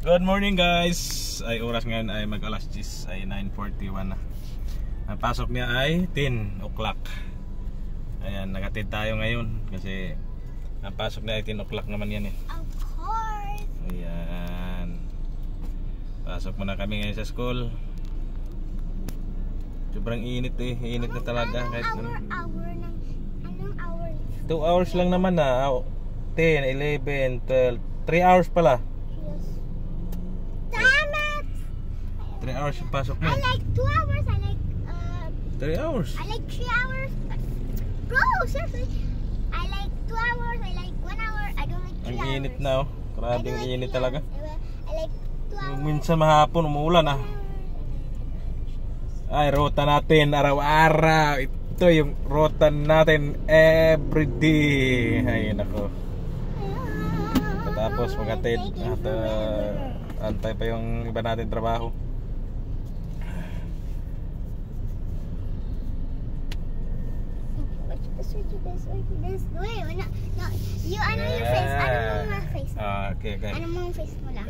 Good morning guys. Ay oras ngayon ay mag-alas 10 ay 9:41 na. Ang pasok niya ay 10 o'clock. Ayan, nagatid tayo ngayon kasi ang pasok niya ay 10 o'clock naman yan eh. Of course. Ayan. Pasok muna kami ngayon sa school. Sobrang init eh. Init na talaga. Kahit Anong hour? 2 hours lang naman na. 10, 11, 12. 3 hours pala. Damn it! 3 hours yung pasok mo. I like 2 hours. I like 3 hours. I like 3 hours. Bro, seriously. I like 2 hours. I like 1 hour. I don't like 3 hours. Ang init na oh. Grabing init talaga. I like 2 hours. Minsan mahapon umuulan ah. Ay, ruta natin araw-araw. Ito yung ruta natin everyday. Ay, nako. Tapos magatid at antay pa yung iba natin trabaho. Wait, no, you ano yung face? Ano mo yung face? Okay. Ano mo yung face mo lang?